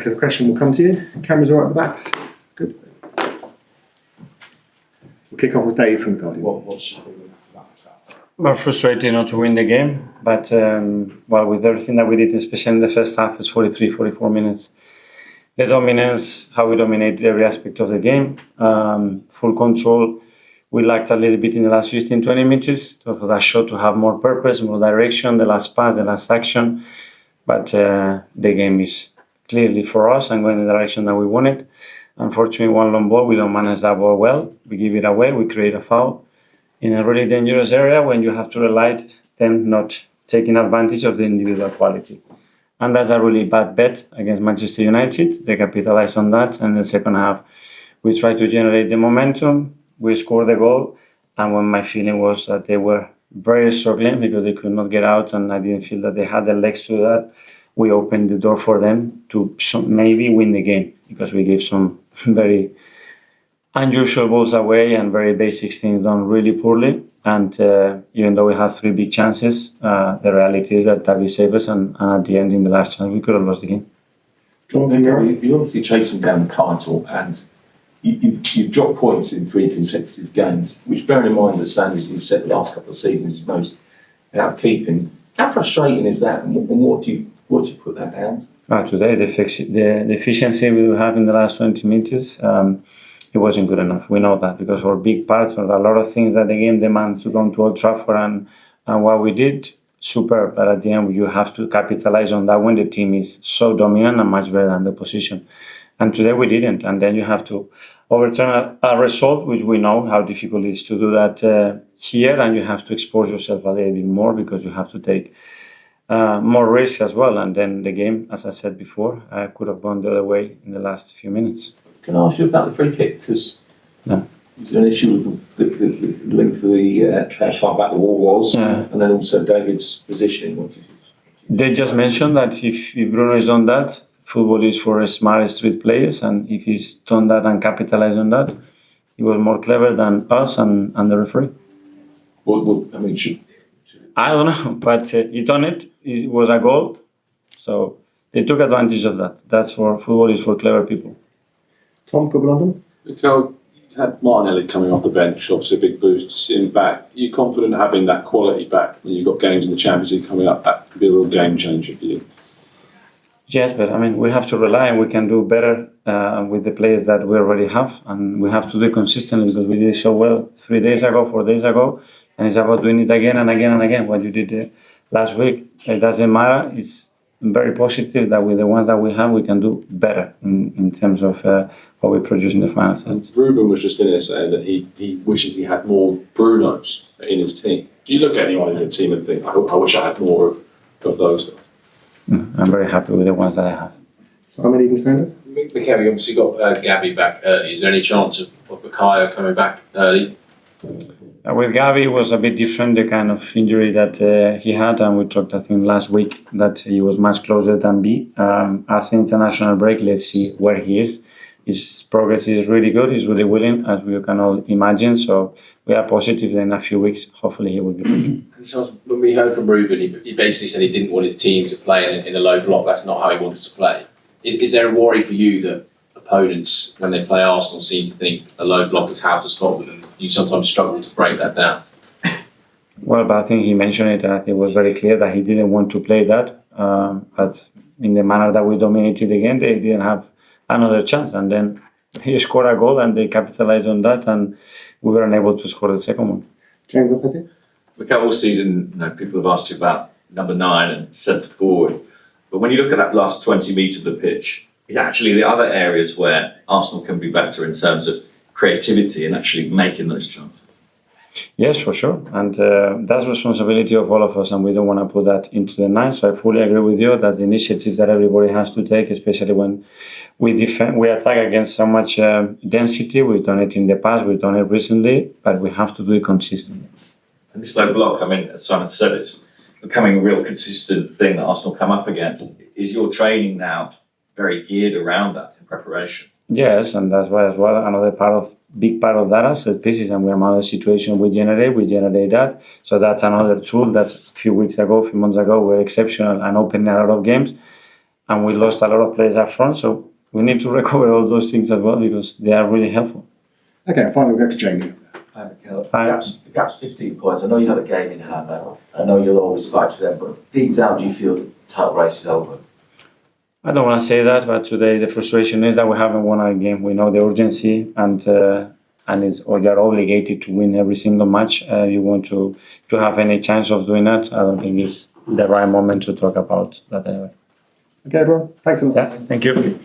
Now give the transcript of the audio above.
Okay, the question will come to you. Cameras are right at the back. Good. We'll kick off with Dave from the Guardian. What's your feeling about that? We're frustrated not to win the game, but with everything that we did, especially in the first half, it's 43, 44 minutes. The dominance, how we dominated every aspect of the game, full control. We lacked a little bit in the last 15, 20 minutes for that shot to have more purpose, more direction, the last pass, the last action. But the game is clearly for us and going in the direction that we wanted. Unfortunately, one long ball, we don't manage that ball well. We give it away, we create a foul in a really dangerous area when you have to rely on them not taking advantage of the individual quality. And that's a really bad bet against Manchester United. They capitalized on that. And in the second half, we tried to generate the momentum. We scored the goal. And when my feeling was that they were very struggling because they could not get out, and I didn't feel that they had the legs to do that, we opened the door for them to maybe win the game because we gave some very unusual balls away and very basic things done really poorly. And even though we had 3 big chances, the reality is that David saved us, and at the end, in the last chance, we could have lost the game. You're obviously chasing down the title, and you've dropped points in 3 consecutive games, which, bearing in mind the standards you've set the last couple of seasons, is most out of keeping. How frustrating is that, and what do you put that down? Today, the efficiency we have in the last 20 minutes, it wasn't good enough. We know that because for big parts of a lot of things that the game demands to come to Old Trafford, and what we did, superb. But at the end, you have to capitalize on that when the team is so dominant and much better than the position. And today we didn't. And then you have to overturn a result, which we know how difficult it is to do that here. And you have to expose yourself a little bit more because you have to take more risk as well. And then the game, as I said before, could have gone the other way in the last few minutes. Can I ask you about the free kick? Because is there an issue with the length of how far back the wall was, and then also David's positioning? They just mentioned that if Bruno is on that, football is for smart street players, and if he's done that and capitalized on that, he was more clever than us and the referee. I don't know, but he done it. It was a goal, so they took advantage of that. That's for football is for clever people. Tom, Club London. Mikel, you had Martinelli coming off the bench, obviously a big boost to see him back. Are you confident having that quality back when you've got games in the Champions League coming up? That could be a real game changer for you. Yes, but I mean, we have to rely and we can do better with the players that we already have, and we have to do it consistently because we did it so well 3 days ago, 4 days ago, and it's about doing it again and again and again. What you did last week, it doesn't matter. It's very positive that with the ones that we have, we can do better in terms of what we produce in the final set. Ruben was just in there saying that he wishes he had more Brunos in his team. Do you look at anyone in your team and think, I wish I had more of those guys? I'm very happy with the ones that I have. Simon, even standard? Mikel, you obviously got Gabby back early. Is there any chance of Bukayo coming back early? With Gabi, it was a bit different, the kind of injury that he had, and we talked, I think, last week that he was much closer than B. After international break, let's see where he is. His progress is really good. He's really willing, as we can all imagine. So we are positive that in a few weeks, hopefully he will be back. So when we heard from Ruben, he basically said he didn't want his team to play in a low block. That's not how he wants to play. Is there a worry for you that opponents, when they play Arsenal, seem to think a low block is how to stop them, and you sometimes struggle to break that down? Well, but I think he mentioned it. It was very clear that he didn't want to play that. But in the manner that we dominated the game, they didn't have another chance. And then he scored a goal and they capitalized on that, and we were unable to score the second one. James O'Petty? Mikel, all season, people have asked you about number 9 and centre forward. But when you look at that last 20 metres of the pitch, it's actually the other areas where Arsenal can be better in terms of creativity and actually making those chances. Yes, for sure. And that's responsibility of all of us, and we don't want to put that into the 9. So I fully agree with you. That's the initiative that everybody has to take, especially when we attack against so much density. We've done it in the past, we've done it recently, but we have to do it consistently. And this low block, I mean, as Simon said, it's becoming a real consistent thing that Arsenal come up against. Is your training now very geared around that in preparation? Yes, and that's why as well another big part of that are set pieces, and we are another situation we generate that. So that's another tool that a few months ago were exceptional and opening a lot of games. and we lost a lot of players up front. So we need to recover all those things as well because they are really helpful. Okay, and finally we'll go to Jamie. Hi, Mikel. Hi. The gap's 15 points. I know you have a game in hand now. I know you'll always fight for them, but deep down, do you feel the title race is over? I don't want to say that, but today the frustration is that we haven't won our game. We know the urgency, and you're obligated to win every single match. You want to have any chance of doing that. I don't think it's the right moment to talk about that anyway. Okay, everyone. Thanks a lot. Yeah, thank you.